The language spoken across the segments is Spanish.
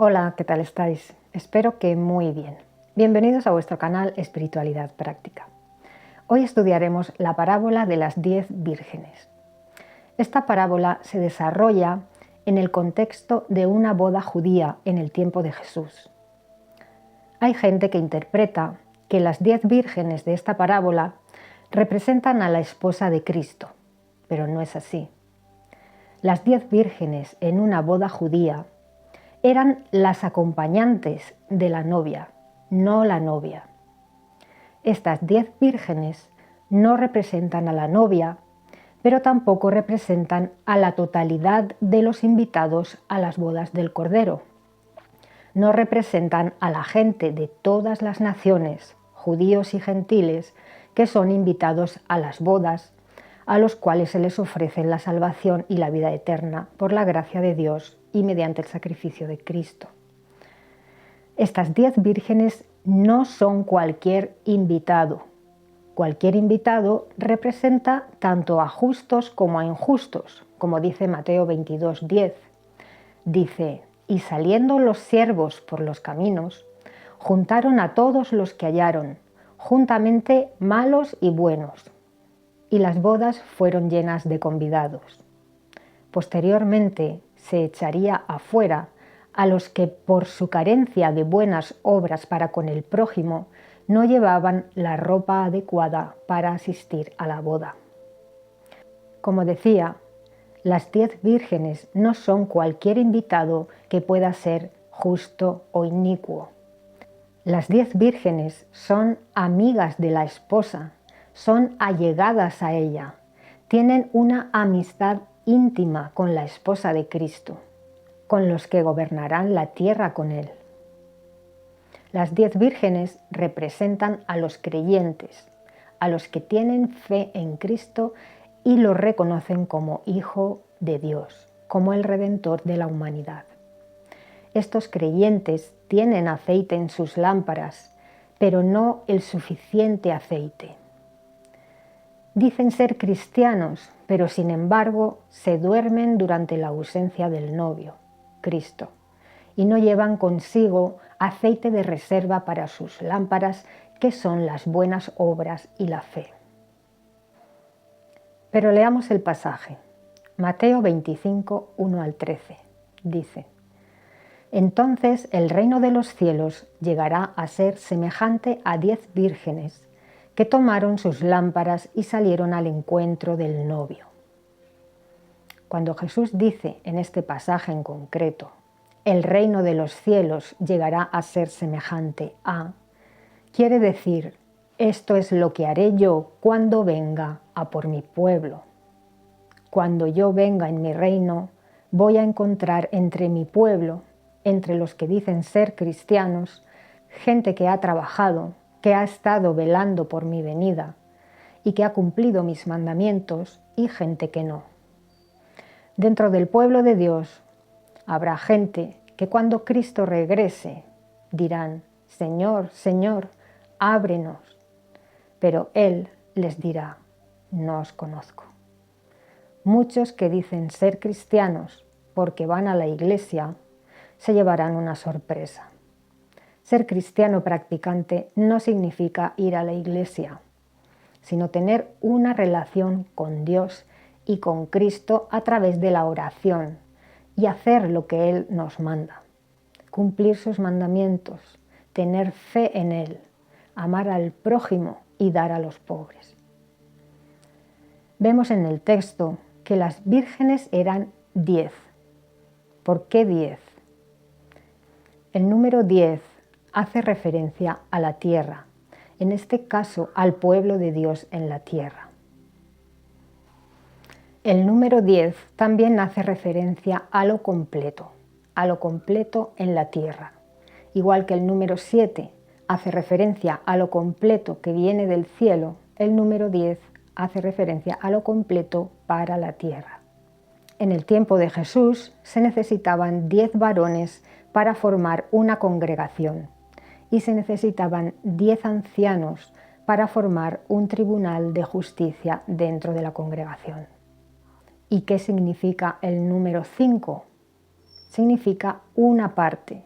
Hola, ¿qué tal estáis? Espero que muy bien. Bienvenidos a vuestro canal Espiritualidad Práctica. Hoy estudiaremos la parábola de las 10 vírgenes. Esta parábola se desarrolla en el contexto de una boda judía en el tiempo de Jesús. Hay gente que interpreta que las 10 vírgenes de esta parábola representan a la esposa de Cristo, pero no es así. Las 10 vírgenes en una boda judía eran las acompañantes de la novia, no la novia. Estas 10 vírgenes no representan a la novia, pero tampoco representan a la totalidad de los invitados a las bodas del Cordero. No representan a la gente de todas las naciones, judíos y gentiles, que son invitados a las bodas, a los cuales se les ofrece la salvación y la vida eterna por la gracia de Dios y mediante el sacrificio de Cristo. Estas 10 vírgenes no son cualquier invitado. Cualquier invitado representa tanto a justos como a injustos, como dice Mateo 22:10. Dice: y saliendo los siervos por los caminos, juntaron a todos los que hallaron, juntamente malos y buenos, y las bodas fueron llenas de convidados. Posteriormente se echaría afuera a los que por su carencia de buenas obras para con el prójimo no llevaban la ropa adecuada para asistir a la boda. Como decía, las 10 vírgenes no son cualquier invitado que pueda ser justo o inicuo. Las 10 vírgenes son amigas de la esposa, son allegadas a ella, tienen una amistad íntima con la esposa de Cristo, con los que gobernarán la tierra con él. Las 10 vírgenes representan a los creyentes, a los que tienen fe en Cristo y lo reconocen como Hijo de Dios, como el Redentor de la humanidad. Estos creyentes tienen aceite en sus lámparas, pero no el suficiente aceite. Dicen ser cristianos, pero sin embargo se duermen durante la ausencia del novio, Cristo, y no llevan consigo aceite de reserva para sus lámparas, que son las buenas obras y la fe. Pero leamos el pasaje. Mateo 25, 1 al 13. Dice: entonces el reino de los cielos llegará a ser semejante a 10 vírgenes que tomaron sus lámparas y salieron al encuentro del novio. Cuando Jesús dice en este pasaje en concreto, el reino de los cielos llegará a ser semejante a, quiere decir, esto es lo que haré yo cuando venga a por mi pueblo. Cuando yo venga en mi reino, voy a encontrar entre mi pueblo, entre los que dicen ser cristianos, gente que ha trabajado, que ha estado velando por mi venida y que ha cumplido mis mandamientos, y gente que no. Dentro del pueblo de Dios habrá gente que cuando Cristo regrese dirán: Señor, Señor, ábrenos. Pero Él les dirá: no os conozco. Muchos que dicen ser cristianos porque van a la iglesia se llevarán una sorpresa. Ser cristiano practicante no significa ir a la iglesia, sino tener una relación con Dios y con Cristo a través de la oración y hacer lo que Él nos manda, cumplir sus mandamientos, tener fe en Él, amar al prójimo y dar a los pobres. Vemos en el texto que las vírgenes eran 10. ¿Por qué 10? El número 10 hace referencia a la tierra, en este caso al pueblo de Dios en la tierra. El número 10 también hace referencia a lo completo en la tierra. Igual que el número 7 hace referencia a lo completo que viene del cielo, el número 10 hace referencia a lo completo para la tierra. En el tiempo de Jesús se necesitaban 10 varones para formar una congregación y se necesitaban 10 ancianos para formar un tribunal de justicia dentro de la congregación. ¿Y qué significa el número 5? Significa una parte,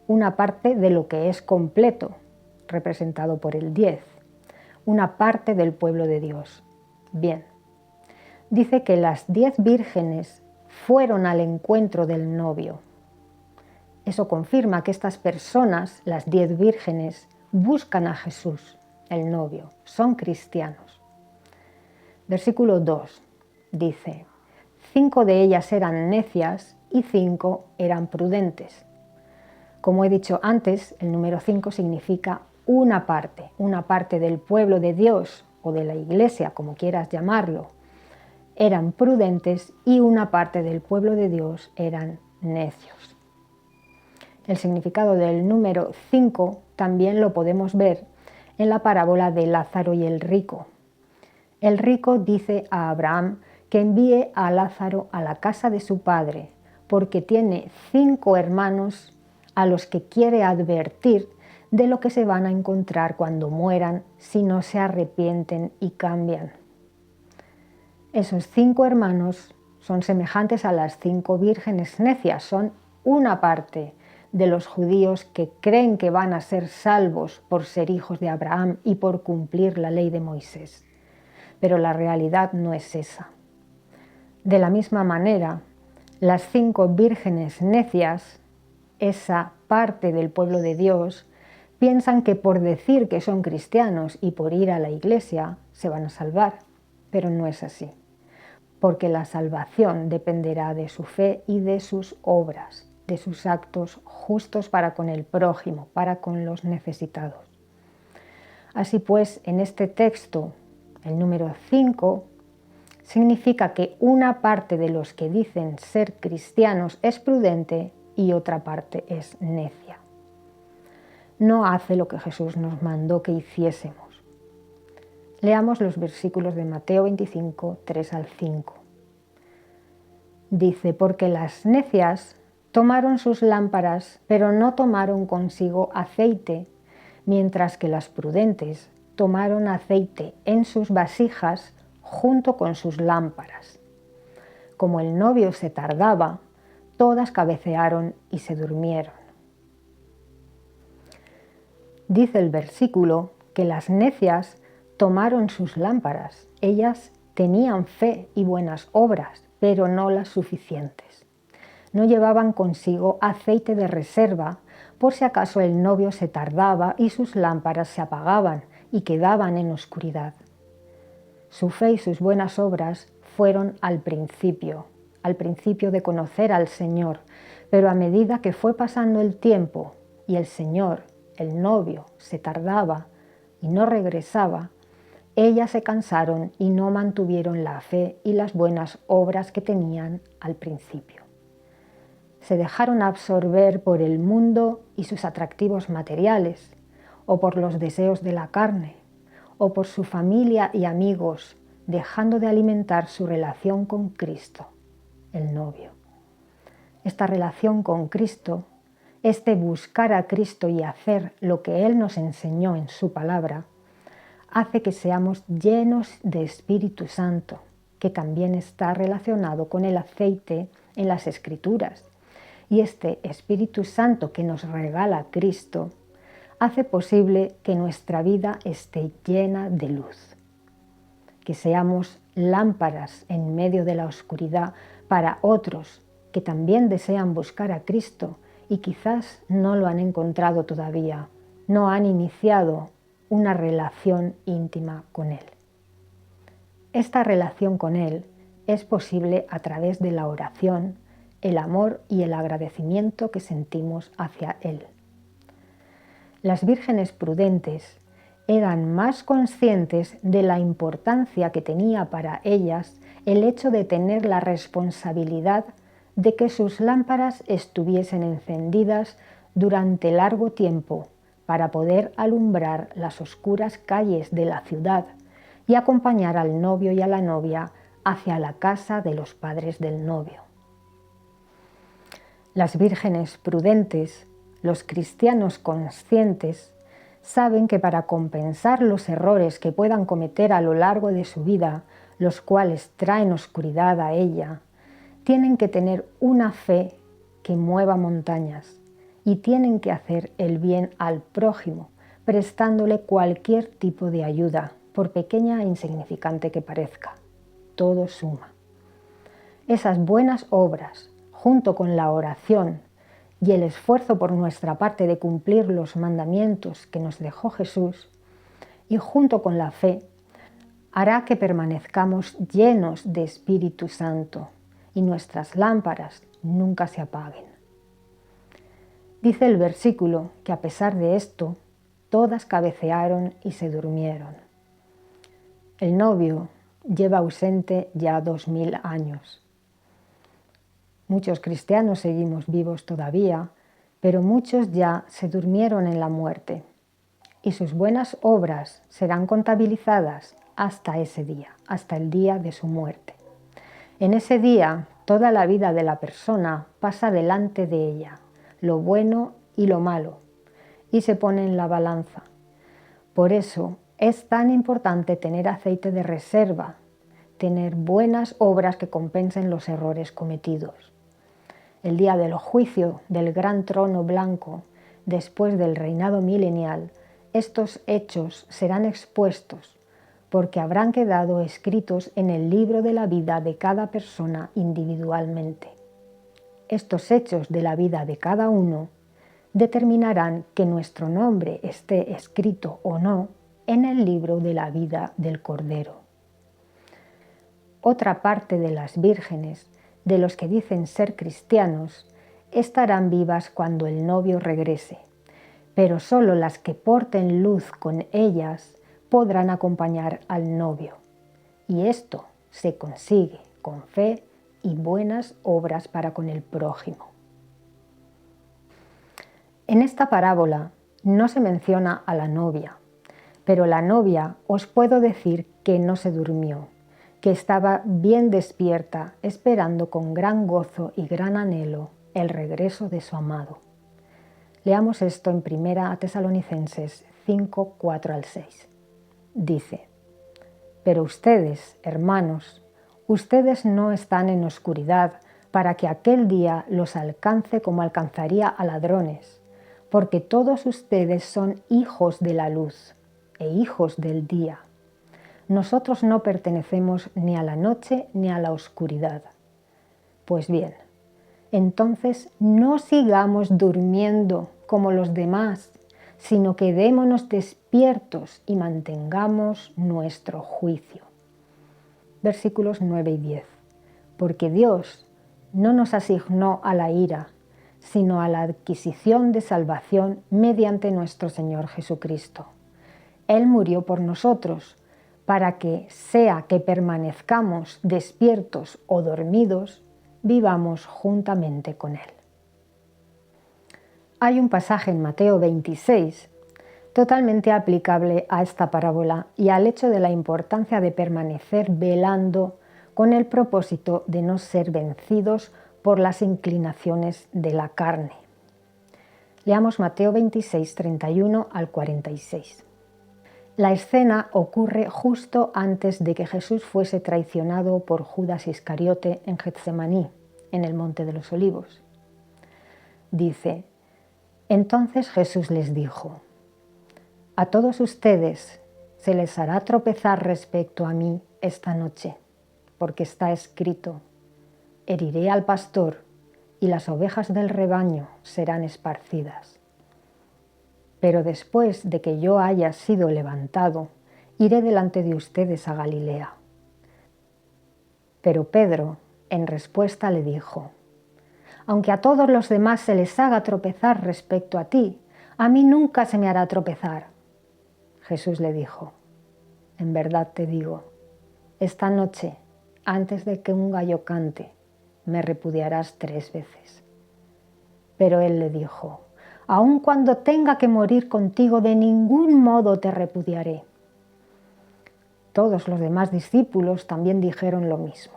una parte de lo que es completo, representado por el 10, una parte del pueblo de Dios. Bien, dice que las 10 vírgenes fueron al encuentro del novio. Eso confirma que estas personas, las 10 vírgenes, buscan a Jesús, el novio, son cristianos. Versículo 2 dice: 5 de ellas eran necias y 5 eran prudentes. Como he dicho antes, el número 5 significa una parte del pueblo de Dios o de la iglesia, como quieras llamarlo, eran prudentes y una parte del pueblo de Dios eran necios. El significado del número 5 también lo podemos ver en la parábola de Lázaro y el rico. El rico dice a Abraham que envíe a Lázaro a la casa de su padre, porque tiene 5 hermanos a los que quiere advertir de lo que se van a encontrar cuando mueran si no se arrepienten y cambian. Esos 5 hermanos son semejantes a las 5 vírgenes necias, son una parte de los judíos que creen que van a ser salvos por ser hijos de Abraham y por cumplir la ley de Moisés. Pero la realidad no es esa. De la misma manera, las 5 vírgenes necias, esa parte del pueblo de Dios, piensan que por decir que son cristianos y por ir a la iglesia se van a salvar, pero no es así, porque la salvación dependerá de su fe y de sus obras, de sus actos justos para con el prójimo, para con los necesitados. Así pues, en este texto, el número 5 significa que una parte de los que dicen ser cristianos es prudente y otra parte es necia. No hace lo que Jesús nos mandó que hiciésemos. Leamos los versículos de Mateo 25, 3 al 5. Dice: porque las necias tomaron sus lámparas, pero no tomaron consigo aceite, mientras que las prudentes tomaron aceite en sus vasijas junto con sus lámparas. Como el novio se tardaba, todas cabecearon y se durmieron. Dice el versículo que las necias tomaron sus lámparas. Ellas tenían fe y buenas obras, pero no las suficientes. No llevaban consigo aceite de reserva por si acaso el novio se tardaba y sus lámparas se apagaban y quedaban en oscuridad. Su fe y sus buenas obras fueron al principio de conocer al Señor, pero a medida que fue pasando el tiempo y el Señor, el novio, se tardaba y no regresaba, ellas se cansaron y no mantuvieron la fe y las buenas obras que tenían al principio. Se dejaron absorber por el mundo y sus atractivos materiales, o por los deseos de la carne, o por su familia y amigos, dejando de alimentar su relación con Cristo, el novio. Esta relación con Cristo, este buscar a Cristo y hacer lo que Él nos enseñó en su palabra, hace que seamos llenos de Espíritu Santo, que también está relacionado con el aceite en las Escrituras. Y este Espíritu Santo que nos regala Cristo hace posible que nuestra vida esté llena de luz. Que seamos lámparas en medio de la oscuridad para otros que también desean buscar a Cristo y quizás no lo han encontrado todavía, no han iniciado una relación íntima con Él. Esta relación con Él es posible a través de la oración, el amor y el agradecimiento que sentimos hacia Él. Las vírgenes prudentes eran más conscientes de la importancia que tenía para ellas el hecho de tener la responsabilidad de que sus lámparas estuviesen encendidas durante largo tiempo para poder alumbrar las oscuras calles de la ciudad y acompañar al novio y a la novia hacia la casa de los padres del novio. Las vírgenes prudentes, los cristianos conscientes, saben que para compensar los errores que puedan cometer a lo largo de su vida, los cuales traen oscuridad a ella, tienen que tener una fe que mueva montañas y tienen que hacer el bien al prójimo, prestándole cualquier tipo de ayuda, por pequeña e insignificante que parezca. Todo suma. Esas buenas obras, junto con la oración y el esfuerzo por nuestra parte de cumplir los mandamientos que nos dejó Jesús, y junto con la fe, hará que permanezcamos llenos de Espíritu Santo y nuestras lámparas nunca se apaguen. Dice el versículo que a pesar de esto, todas cabecearon y se durmieron. El novio lleva ausente ya 2000 años. Muchos cristianos seguimos vivos todavía, pero muchos ya se durmieron en la muerte, y sus buenas obras serán contabilizadas hasta ese día, hasta el día de su muerte. En ese día, toda la vida de la persona pasa delante de ella, lo bueno y lo malo, y se pone en la balanza. Por eso es tan importante tener aceite de reserva, tener buenas obras que compensen los errores cometidos. El día del juicio del gran trono blanco, después del reinado milenial, estos hechos serán expuestos, porque habrán quedado escritos en el libro de la vida de cada persona individualmente. Estos hechos de la vida de cada uno determinarán que nuestro nombre esté escrito o no en el libro de la vida del Cordero. Otra parte de las vírgenes, de los que dicen ser cristianos, estarán vivas cuando el novio regrese, pero solo las que porten luz con ellas podrán acompañar al novio. Y esto se consigue con fe y buenas obras para con el prójimo. En esta parábola no se menciona a la novia, pero la novia os puedo decir que no se durmió, que estaba bien despierta, esperando con gran gozo y gran anhelo el regreso de su amado. Leamos esto en 1 Tesalonicenses 5, 4 al 6. Dice: pero ustedes, hermanos, ustedes no están en oscuridad para que aquel día los alcance como alcanzaría a ladrones, porque todos ustedes son hijos de la luz e hijos del día. Nosotros no pertenecemos ni a la noche ni a la oscuridad. Pues bien, entonces no sigamos durmiendo como los demás, sino quedémonos despiertos y mantengamos nuestro juicio. Versículos 9 y 10. Porque Dios no nos asignó a la ira, sino a la adquisición de salvación mediante nuestro Señor Jesucristo. Él murió por nosotros, para que, sea que permanezcamos despiertos o dormidos, vivamos juntamente con Él. Hay un pasaje en Mateo 26 totalmente aplicable a esta parábola y al hecho de la importancia de permanecer velando con el propósito de no ser vencidos por las inclinaciones de la carne. Leamos Mateo 26, 31 al 46. La escena ocurre justo antes de que Jesús fuese traicionado por Judas Iscariote en Getsemaní, en el Monte de los Olivos. Dice: entonces Jesús les dijo: a todos ustedes se les hará tropezar respecto a mí esta noche, porque está escrito: heriré al pastor y las ovejas del rebaño serán esparcidas. Pero después de que yo haya sido levantado, iré delante de ustedes a Galilea. Pero Pedro, en respuesta, le dijo: aunque a todos los demás se les haga tropezar respecto a ti, a mí nunca se me hará tropezar. Jesús le dijo: en verdad te digo, esta noche, antes de que un gallo cante, me repudiarás 3 veces. Pero él le dijo: aun cuando tenga que morir contigo, de ningún modo te repudiaré. Todos los demás discípulos también dijeron lo mismo.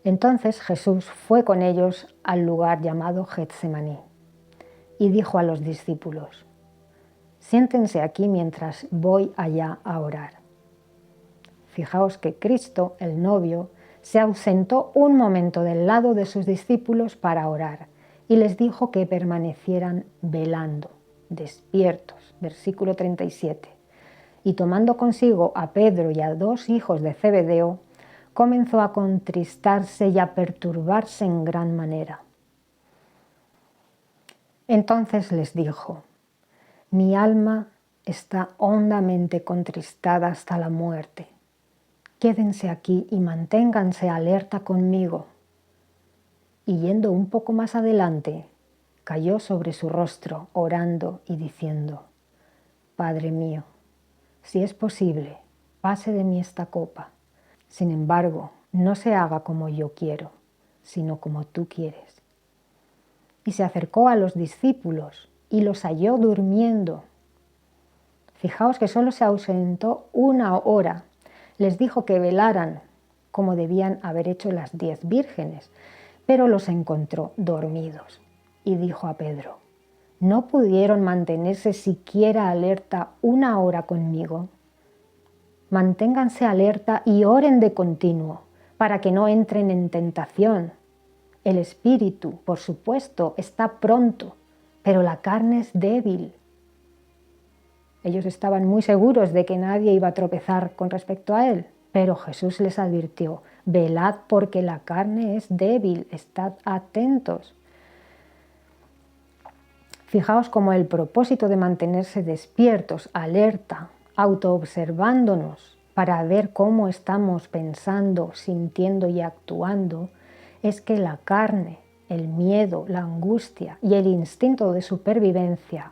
Entonces Jesús fue con ellos al lugar llamado Getsemaní y dijo a los discípulos: siéntense aquí mientras voy allá a orar. Fijaos que Cristo, el novio, se ausentó un momento del lado de sus discípulos para orar, y les dijo que permanecieran velando, despiertos. Versículo 37. Y tomando consigo a Pedro y a 2 hijos de Zebedeo, comenzó a contristarse y a perturbarse en gran manera. Entonces les dijo: mi alma está hondamente contristada hasta la muerte. Quédense aquí y manténganse alerta conmigo. Y yendo un poco más adelante, cayó sobre su rostro, orando y diciendo: Padre mío, si es posible, pase de mí esta copa. Sin embargo, no se haga como yo quiero, sino como tú quieres. Y se acercó a los discípulos y los halló durmiendo. Fijaos que solo se ausentó 1 hora. Les dijo que velaran, como debían haber hecho las 10 vírgenes, pero los encontró dormidos. Y dijo a Pedro: ¿no pudieron mantenerse siquiera alerta 1 hora conmigo? Manténganse alerta y oren de continuo, para que no entren en tentación. El espíritu, por supuesto, está pronto, pero la carne es débil. Ellos estaban muy seguros de que nadie iba a tropezar con respecto a él, pero Jesús les advirtió: velad porque la carne es débil, estad atentos. Fijaos cómo el propósito de mantenerse despiertos, alerta, autoobservándonos para ver cómo estamos pensando, sintiendo y actuando, es que la carne, el miedo, la angustia y el instinto de supervivencia,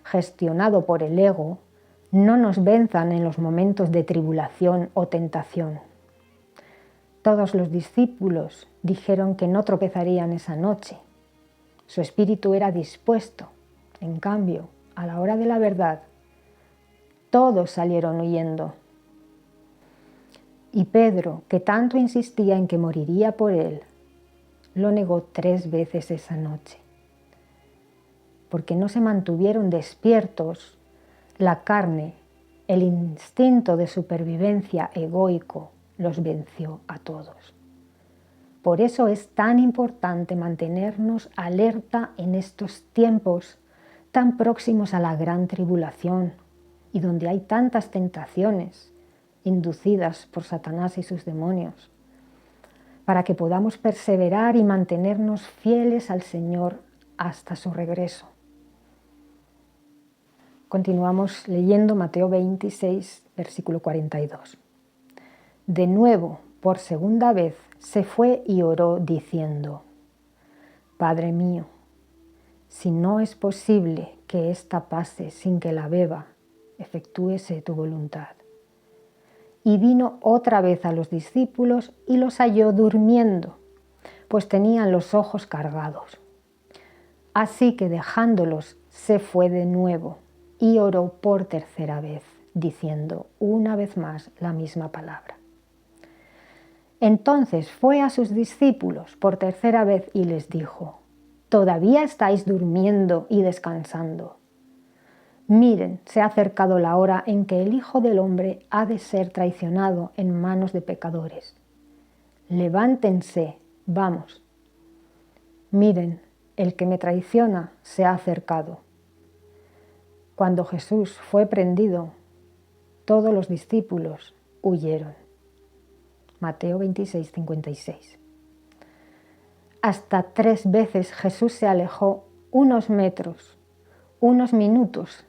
gestionado por el ego, no nos venzan en los momentos de tribulación o tentación. Todos los discípulos dijeron que no tropezarían esa noche. Su espíritu era dispuesto. En cambio, a la hora de la verdad, todos salieron huyendo. Y Pedro, que tanto insistía en que moriría por él, lo negó 3 veces esa noche. Porque no se mantuvieron despiertos, la carne, el instinto de supervivencia egoico, los venció a todos. Por eso es tan importante mantenernos alerta en estos tiempos tan próximos a la gran tribulación y donde hay tantas tentaciones inducidas por Satanás y sus demonios, para que podamos perseverar y mantenernos fieles al Señor hasta su regreso. Continuamos leyendo Mateo 26, versículo 42. De nuevo, por segunda vez, se fue y oró diciendo: Padre mío, si no es posible que ésta pase sin que la beba, efectúese tu voluntad. Y vino otra vez a los discípulos y los halló durmiendo, pues tenían los ojos cargados. Así que dejándolos, se fue de nuevo y oró por tercera vez, diciendo una vez más la misma palabra. Entonces fue a sus discípulos por tercera vez y les dijo: ¿todavía estáis durmiendo y descansando? Miren, se ha acercado la hora en que el Hijo del Hombre ha de ser traicionado en manos de pecadores. Levántense, vamos. Miren, el que me traiciona se ha acercado. Cuando Jesús fue prendido, todos los discípulos huyeron. Mateo 26, 56. Hasta 3 veces Jesús se alejó unos metros, unos minutos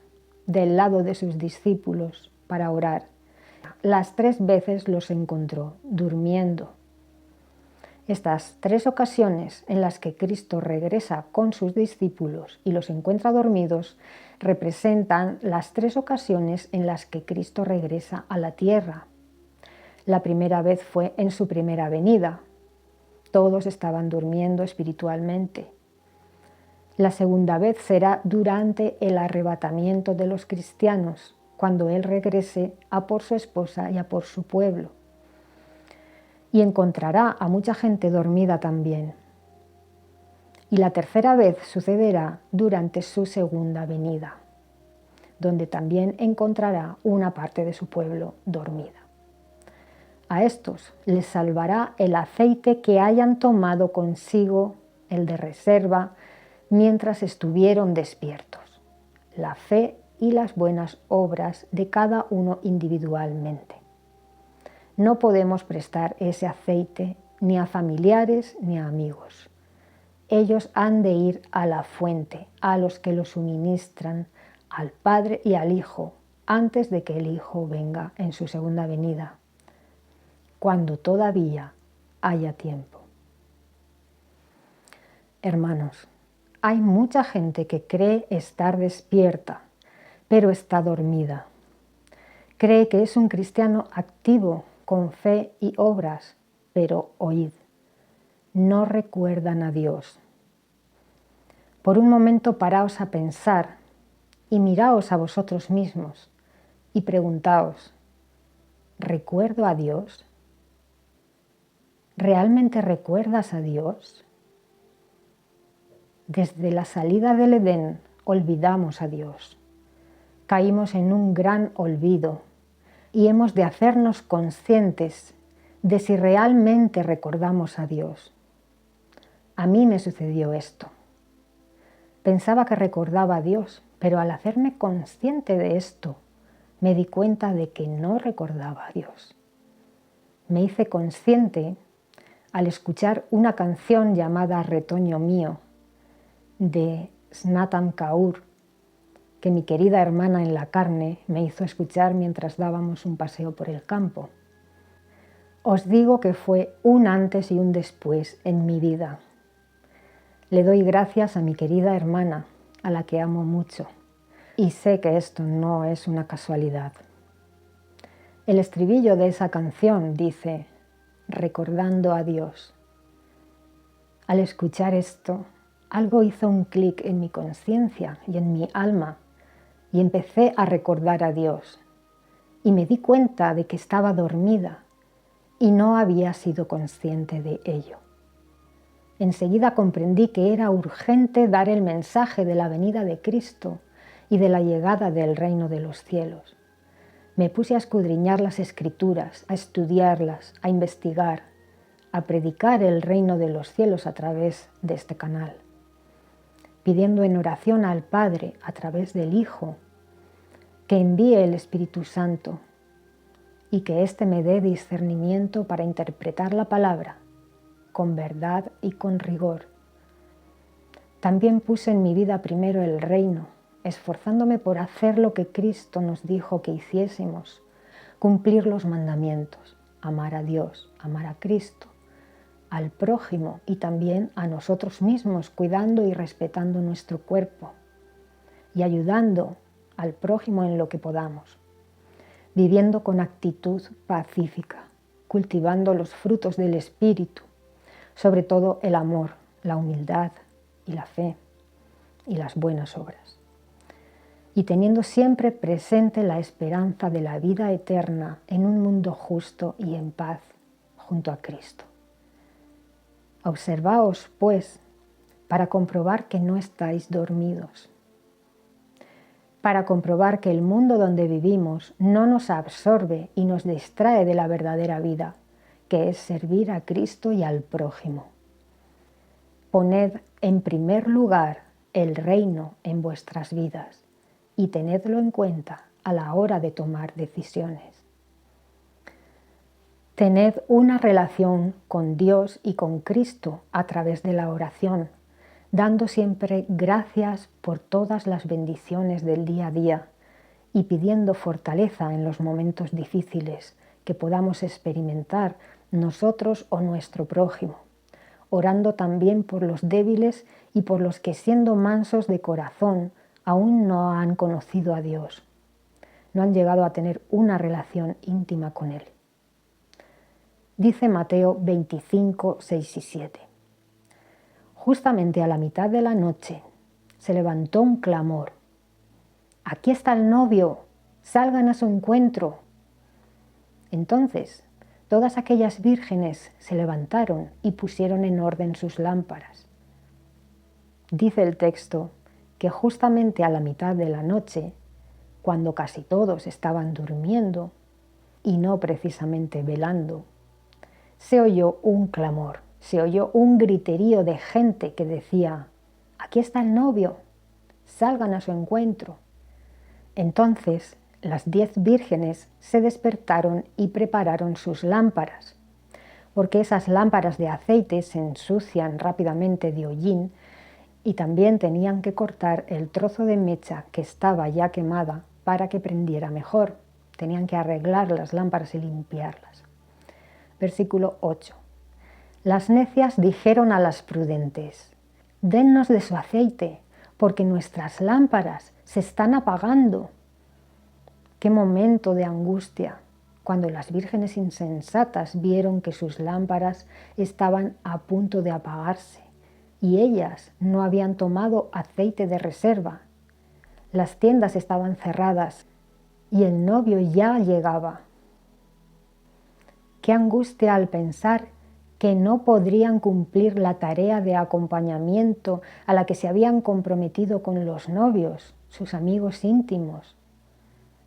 del lado de sus discípulos para orar. Las 3 veces los encontró durmiendo. Estas 3 ocasiones en las que Cristo regresa con sus discípulos y los encuentra dormidos representan las 3 ocasiones en las que Cristo regresa a la tierra. La primera vez fue en su primera venida. Todos estaban durmiendo espiritualmente. La segunda vez será durante el arrebatamiento de los cristianos, cuando Él regrese a por su esposa y a por su pueblo. Y encontrará a mucha gente dormida también. Y la tercera vez sucederá durante su segunda venida, donde también encontrará una parte de su pueblo dormida. A estos les salvará el aceite que hayan tomado consigo, el de reserva, mientras estuvieron despiertos, la fe y las buenas obras de cada uno individualmente. No podemos prestar ese aceite ni a familiares ni a amigos. Ellos han de ir a la fuente, a los que lo suministran, al Padre y al Hijo, antes de que el Hijo venga en su segunda venida, cuando todavía haya tiempo. Hermanos, hay mucha gente que cree estar despierta, pero está dormida. Cree que es un cristiano activo, con fe y obras, pero oíd, no recuerdan a Dios. Por un momento paraos a pensar y miraos a vosotros mismos y preguntaos, ¿recuerdo a Dios? ¿Realmente recuerdas a Dios? Desde la salida del Edén olvidamos a Dios. Caímos en un gran olvido y hemos de hacernos conscientes de si realmente recordamos a Dios. A mí me sucedió esto. Pensaba que recordaba a Dios, pero al hacerme consciente de esto, me di cuenta de que no recordaba a Dios. Me hice consciente al escuchar una canción llamada Retoño mío, de Snatam Kaur, que mi querida hermana en la carne me hizo escuchar mientras dábamos un paseo por el campo. Os digo que fue un antes y un después en mi vida. Le doy gracias a mi querida hermana, a la que amo mucho, y sé que esto no es una casualidad. El estribillo de esa canción dice, recordando a Dios. Al escuchar esto, algo hizo un clic en mi conciencia y en mi alma, y empecé a recordar a Dios. Y me di cuenta de que estaba dormida y no había sido consciente de ello. Enseguida comprendí que era urgente dar el mensaje de la venida de Cristo y de la llegada del reino de los cielos. Me puse a escudriñar las Escrituras, a estudiarlas, a investigar, a predicar el reino de los cielos a través de este canal, pidiendo en oración al Padre a través del Hijo que envíe el Espíritu Santo y que éste me dé discernimiento para interpretar la palabra con verdad y con rigor. También puse en mi vida primero el reino, esforzándome por hacer lo que Cristo nos dijo que hiciésemos, cumplir los mandamientos, amar a Dios, amar a Cristo, al prójimo y también a nosotros mismos, cuidando y respetando nuestro cuerpo y ayudando al prójimo en lo que podamos, viviendo con actitud pacífica, cultivando los frutos del Espíritu, sobre todo el amor, la humildad y la fe y las buenas obras, y teniendo siempre presente la esperanza de la vida eterna en un mundo justo y en paz junto a Cristo. Observaos, pues, para comprobar que no estáis dormidos, para comprobar que el mundo donde vivimos no nos absorbe y nos distrae de la verdadera vida, que es servir a Cristo y al prójimo. Poned en primer lugar el reino en vuestras vidas y tenedlo en cuenta a la hora de tomar decisiones. Tened una relación con Dios y con Cristo a través de la oración, dando siempre gracias por todas las bendiciones del día a día y pidiendo fortaleza en los momentos difíciles que podamos experimentar nosotros o nuestro prójimo, orando también por los débiles y por los que siendo mansos de corazón aún no han conocido a Dios, no han llegado a tener una relación íntima con Él. Dice Mateo 25, 6 y 7. Justamente a la mitad de la noche se levantó un clamor. ¡Aquí está el novio! ¡Salgan a su encuentro! Entonces todas aquellas vírgenes se levantaron y pusieron en orden sus lámparas. Dice el texto que justamente a la mitad de la noche, cuando casi todos estaban durmiendo y no precisamente velando, se oyó un clamor, se oyó un griterío de gente que decía: aquí está el novio, salgan a su encuentro. Entonces las 10 vírgenes se despertaron y prepararon sus lámparas, porque esas lámparas de aceite se ensucian rápidamente de hollín y también tenían que cortar el trozo de mecha que estaba ya quemada para que prendiera mejor. Tenían que arreglar las lámparas y limpiarlas. Versículo 8. Las necias dijeron a las prudentes: dennos de su aceite, porque nuestras lámparas se están apagando. Qué momento de angustia cuando las vírgenes insensatas vieron que sus lámparas estaban a punto de apagarse y ellas no habían tomado aceite de reserva. Las tiendas estaban cerradas y el novio ya llegaba. Qué angustia al pensar que no podrían cumplir la tarea de acompañamiento a la que se habían comprometido con los novios, sus amigos íntimos.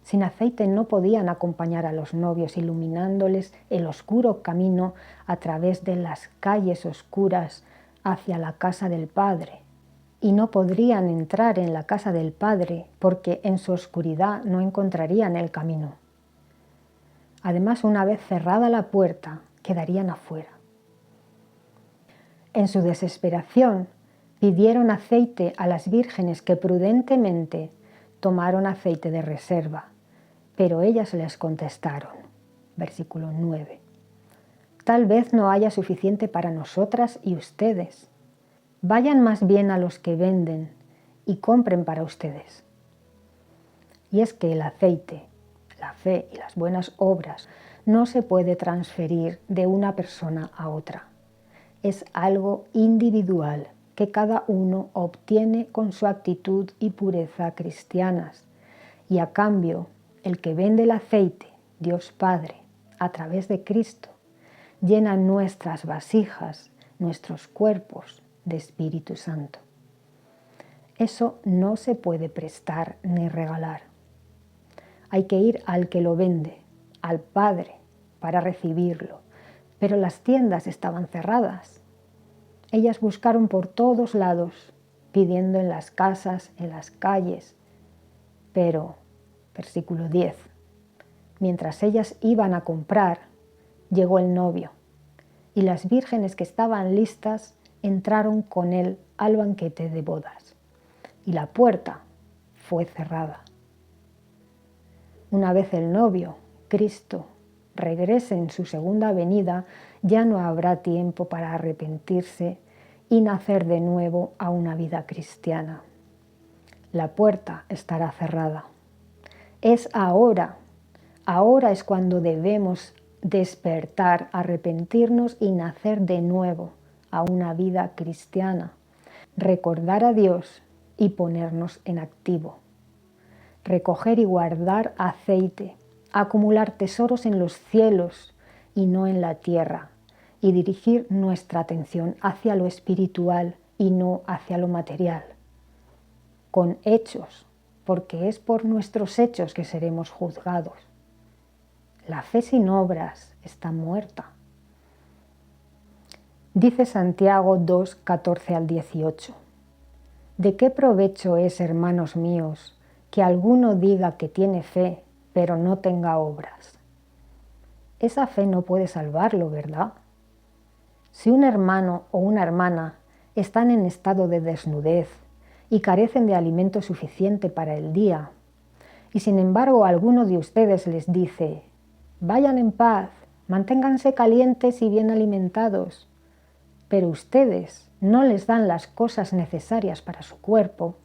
Sin aceite no podían acompañar a los novios, iluminándoles el oscuro camino a través de las calles oscuras hacia la casa del Padre. Y no podrían entrar en la casa del Padre porque en su oscuridad no encontrarían el camino. Además, una vez cerrada la puerta, quedarían afuera. En su desesperación, pidieron aceite a las vírgenes que prudentemente tomaron aceite de reserva, pero ellas les contestaron. Versículo 9. Tal vez no haya suficiente para nosotras y ustedes. Vayan más bien a los que venden y compren para ustedes. Y es que el aceite, la fe y las buenas obras no se puede transferir de una persona a otra. Es algo individual que cada uno obtiene con su actitud y pureza cristianas. Y a cambio, el que vende el aceite, Dios Padre, a través de Cristo, llena nuestras vasijas, nuestros cuerpos de Espíritu Santo. Eso no se puede prestar ni regalar. Hay que ir al que lo vende, al Padre, para recibirlo. Pero las tiendas estaban cerradas. Ellas buscaron por todos lados, pidiendo en las casas, en las calles. Pero, versículo 10, mientras ellas iban a comprar, llegó el novio, y las vírgenes que estaban listas entraron con él al banquete de bodas, y la puerta fue cerrada. Una vez el novio, Cristo, regrese en su segunda venida, ya no habrá tiempo para arrepentirse y nacer de nuevo a una vida cristiana. La puerta estará cerrada. Es ahora es cuando debemos despertar, arrepentirnos y nacer de nuevo a una vida cristiana, recordar a Dios y ponernos en activo, recoger y guardar aceite, acumular tesoros en los cielos y no en la tierra, y dirigir nuestra atención hacia lo espiritual y no hacia lo material, con hechos, porque es por nuestros hechos que seremos juzgados. La fe sin obras está muerta. Dice Santiago 2, 14 al 18. ¿De qué provecho es, hermanos míos, que alguno diga que tiene fe, pero no tenga obras? Esa fe no puede salvarlo, ¿verdad? Si un hermano o una hermana están en estado de desnudez y carecen de alimento suficiente para el día, y sin embargo alguno de ustedes les dice: vayan en paz, manténganse calientes y bien alimentados, pero ustedes no les dan las cosas necesarias para su cuerpo,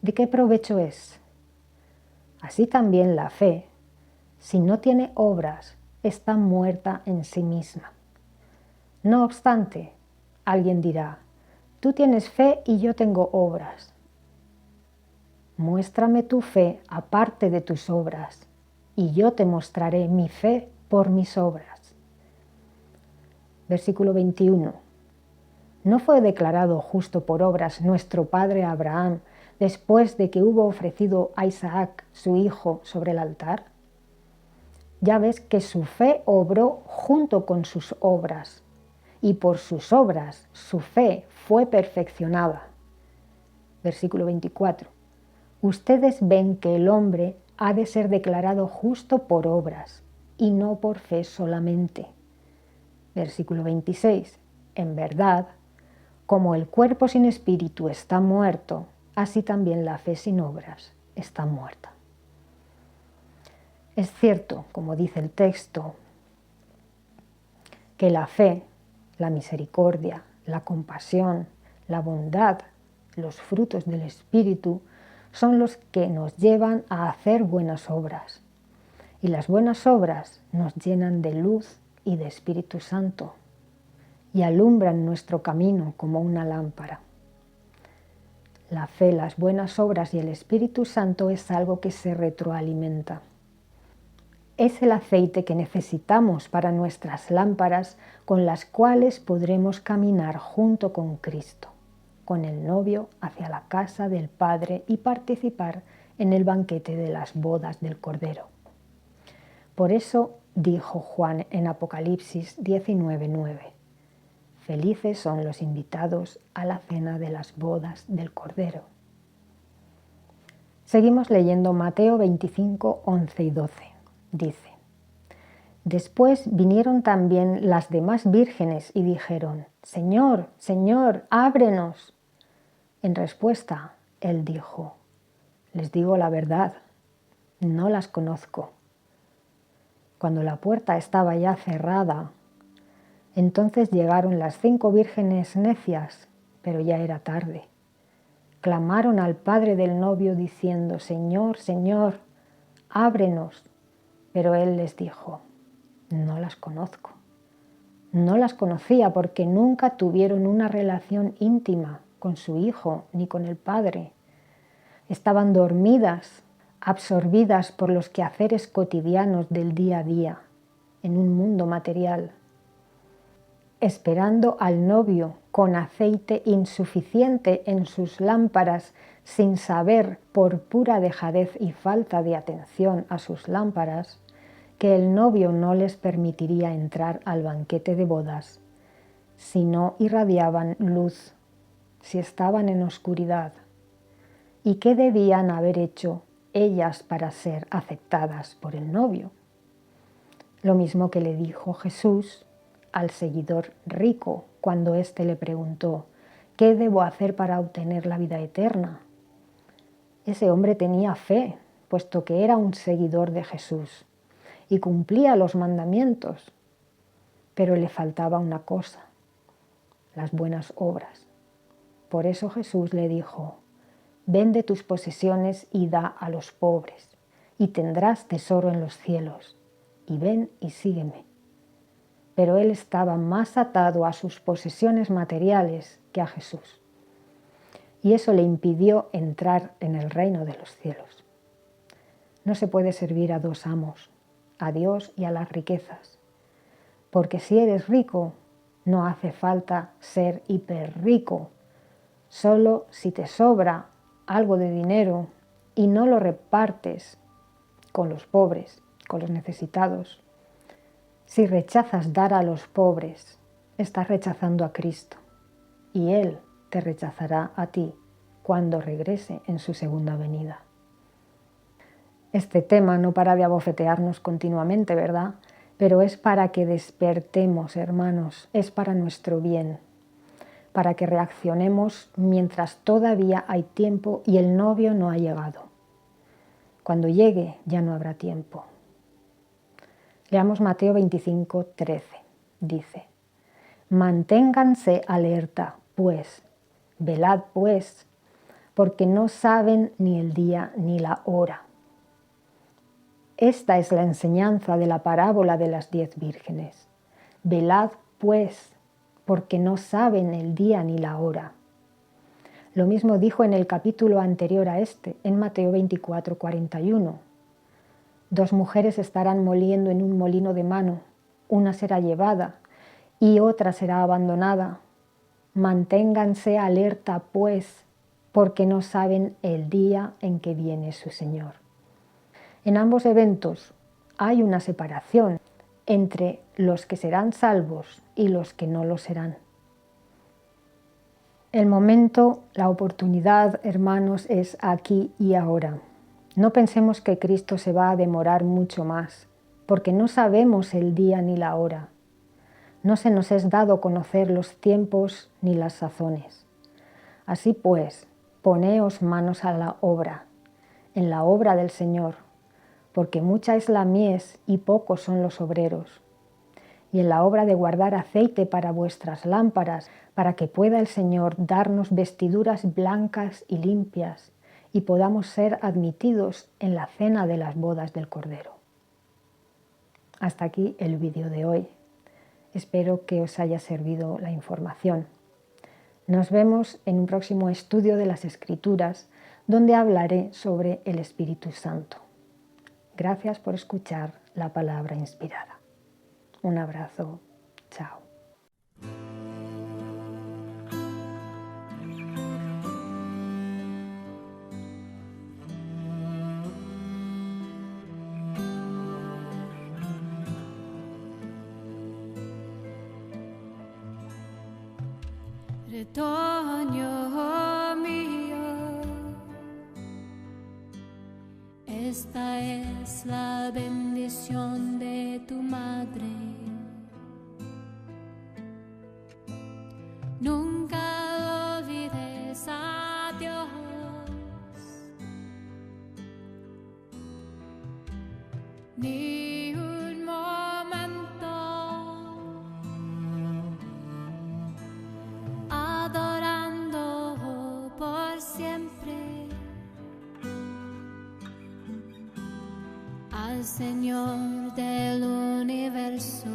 ¿de qué provecho es? Así también la fe, si no tiene obras, está muerta en sí misma. No obstante, alguien dirá: tú tienes fe y yo tengo obras. Muéstrame tu fe aparte de tus obras, y yo te mostraré mi fe por mis obras. Versículo 21. ¿No fue declarado justo por obras nuestro padre Abraham después de que hubo ofrecido a Isaac, su hijo, sobre el altar? Ya ves que su fe obró junto con sus obras, y por sus obras su fe fue perfeccionada. versículo 24. Ustedes ven que el hombre ha de ser declarado justo por obras y no por fe solamente. Versículo 26. En verdad, como el cuerpo sin espíritu está muerto, así también la fe sin obras está muerta. Es cierto, como dice el texto, que la fe, la misericordia, la compasión, la bondad, los frutos del Espíritu son los que nos llevan a hacer buenas obras. Y las buenas obras nos llenan de luz y de Espíritu Santo y alumbran nuestro camino como una lámpara. La fe, las buenas obras y el Espíritu Santo es algo que se retroalimenta. Es el aceite que necesitamos para nuestras lámparas con las cuales podremos caminar junto con Cristo, con el novio hacia la casa del Padre y participar en el banquete de las bodas del Cordero. Por eso dijo Juan en Apocalipsis 19:9, felices son los invitados a la cena de las bodas del Cordero. Seguimos leyendo Mateo 25, 11 y 12. Dice, después vinieron también las demás vírgenes y dijeron, Señor, Señor, ábrenos. En respuesta, él dijo, les digo la verdad, no las conozco. Cuando la puerta estaba ya cerrada, entonces llegaron las 5 vírgenes necias, pero ya era tarde. Clamaron al padre del novio diciendo, Señor, Señor, ábrenos. Pero él les dijo, no las conozco. No las conocía porque nunca tuvieron una relación íntima con su hijo ni con el padre. Estaban dormidas, absorbidas por los quehaceres cotidianos del día a día, en un mundo material, esperando al novio con aceite insuficiente en sus lámparas, sin saber, por pura dejadez y falta de atención a sus lámparas, que el novio no les permitiría entrar al banquete de bodas, si no irradiaban luz, si estaban en oscuridad. ¿Y qué debían haber hecho ellas para ser aceptadas por el novio? Lo mismo que le dijo Jesús al seguidor rico cuando éste le preguntó, ¿qué debo hacer para obtener la vida eterna? Ese hombre tenía fe, puesto que era un seguidor de Jesús y cumplía los mandamientos, pero le faltaba una cosa, las buenas obras. Por eso Jesús le dijo, vende tus posesiones y da a los pobres, y tendrás tesoro en los cielos, y ven y sígueme. Pero él estaba más atado a sus posesiones materiales que a Jesús, y eso le impidió entrar en el reino de los cielos. No se puede servir a 2 amos, a Dios y a las riquezas, porque si eres rico, no hace falta ser hiperrico. Solo si te sobra algo de dinero y no lo repartes con los pobres, con los necesitados, si rechazas dar a los pobres, estás rechazando a Cristo y Él te rechazará a ti cuando regrese en su segunda venida. Este tema no para de abofetearnos continuamente, ¿verdad? Pero es para que despertemos, hermanos, es para nuestro bien, para que reaccionemos mientras todavía hay tiempo y el novio no ha llegado. Cuando llegue ya no habrá tiempo. Leamos Mateo 25, 13. Dice, manténganse alerta, pues, velad, pues, porque no saben ni el día ni la hora. Esta es la enseñanza de la parábola de las 10 vírgenes. Velad, pues, porque no saben el día ni la hora. Lo mismo dijo en el capítulo anterior a este, en Mateo 24, 41. 2 mujeres estarán moliendo en un molino de mano, una será llevada y otra será abandonada. Manténganse alerta, pues, porque no saben el día en que viene su Señor. En ambos eventos hay una separación entre los que serán salvos y los que no lo serán. El momento, la oportunidad, hermanos, es aquí y ahora. No pensemos que Cristo se va a demorar mucho más, porque no sabemos el día ni la hora. No se nos es dado conocer los tiempos ni las sazones. Así pues, poneos manos a la obra, en la obra del Señor, porque mucha es la mies y pocos son los obreros. Y en la obra de guardar aceite para vuestras lámparas, para que pueda el Señor darnos vestiduras blancas y limpias, y podamos ser admitidos en la cena de las bodas del Cordero. Hasta aquí el vídeo de hoy. Espero que os haya servido la información. Nos vemos en un próximo estudio de las Escrituras, donde hablaré sobre el Espíritu Santo. Gracias por escuchar la palabra inspirada. Un abrazo. Chao. Retoño mío, esta es la bendición de tu madre. Nunca olvides a Dios, ni un momento adorando por siempre al Señor del universo.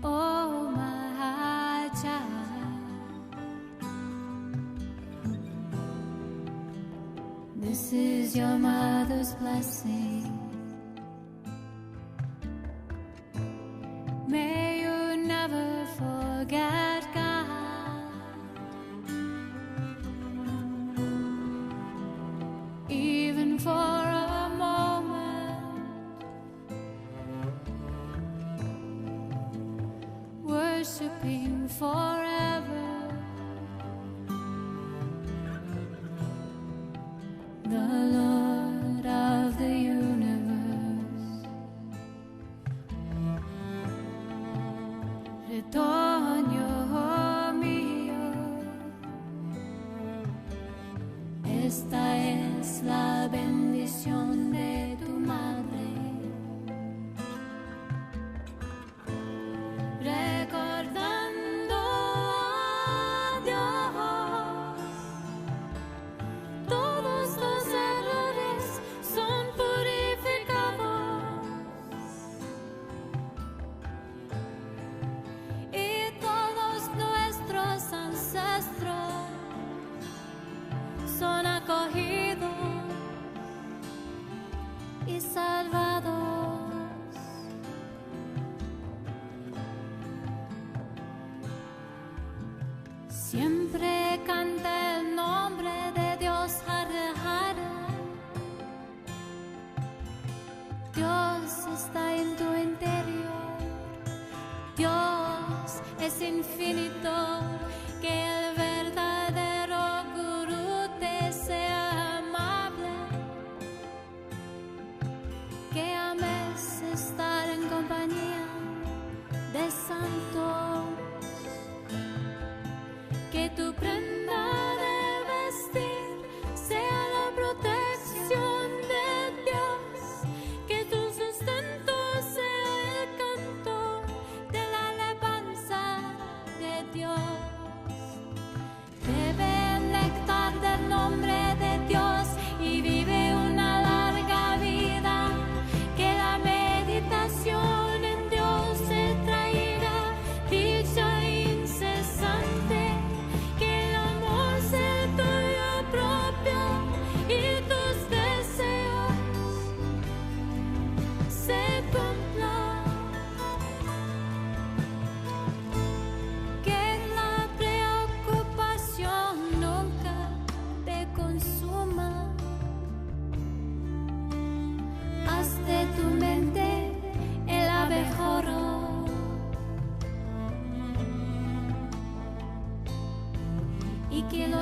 Oh my child, this is your mother's blessing. May you never forget God, even for a moment. Worshiping forever the Lord of the universe. Retoño mío, esta es la bendición de tu madre. Recordando a Dios, todos los errores son purificados y todos nuestros ancestros son acogidos y salvados. Siempre canta el nombre de Dios, Hare Hare. Dios está en tu interior. Dios es infinito. Que el verdadero Gurú te sea amable. Que ames estar en compañía de santos. Que tu prenda de vestir sea la protección de Dios, que tu sustento sea el canto de la alabanza de Dios. Bebe el néctar del nombre de Dios y vive una larga vida, que la meditación en Dios te traiga dicha incesante.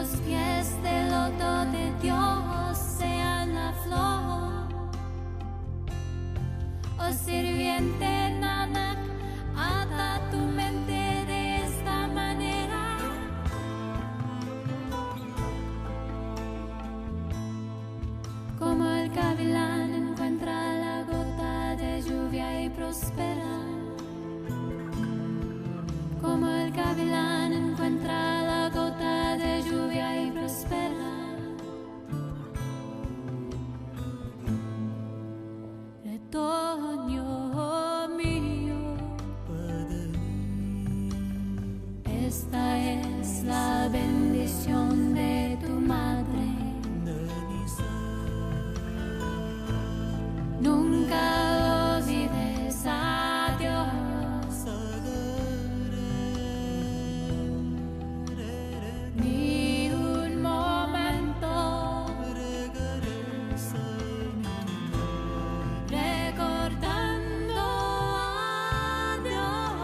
los pies del loto de Dios sean la flor. Oh sirviente Nanak, ata tu mente de esta manera. Como el gavilán encuentra la gota de lluvia y prospera. Como el gavilán encuentra la gota de lluvia y prospera. Retoño mío, esta es la bendición de tu madre. Nunca olvides a Dios, ni un momento, recordando a Dios.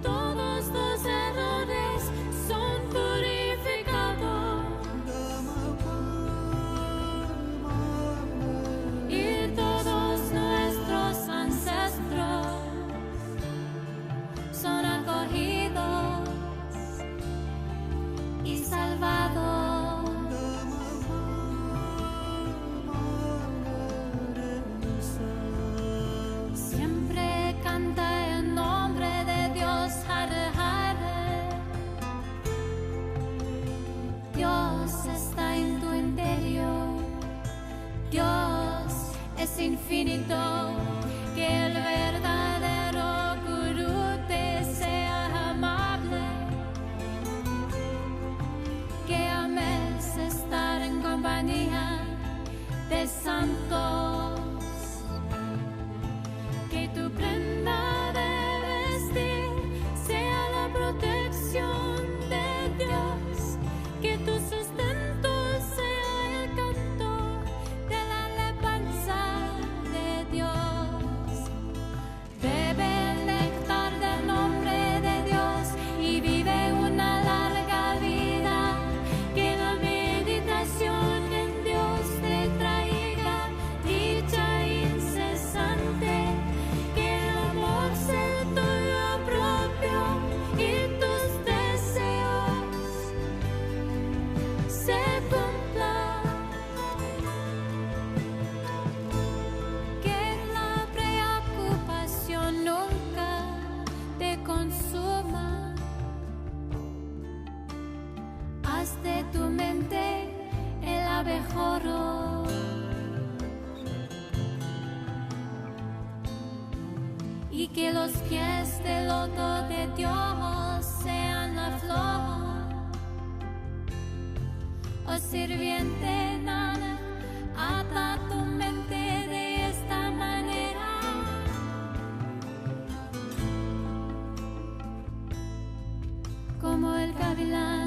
Todos los errores son purificados. Y todos nuestros ancestros son acogidos y salvados. Siempre canta el nombre de Dios, Hare Hare. Dios está en tu interior. Dios es infinito, que el verdadero Gurú te sea amable, que ames estar en compañía de santos, que tu prenda de vestir sea la protección de Dios, que tu sustento sea el canto de la alabanza de Dios. Bebe el néctar del nombre de Dios y vive una larga vida, que la meditación en Dios te traiga dicha incesante, que el amor sea tuyo propio y tus deseos se cumplan, que la preocupación nunca te consuma. Haz de tu mente el abejorro, y que los pies del loto de Dios sean la flor. Oh sirviente Nana, ata tu mente de esta manera. Como el gavilán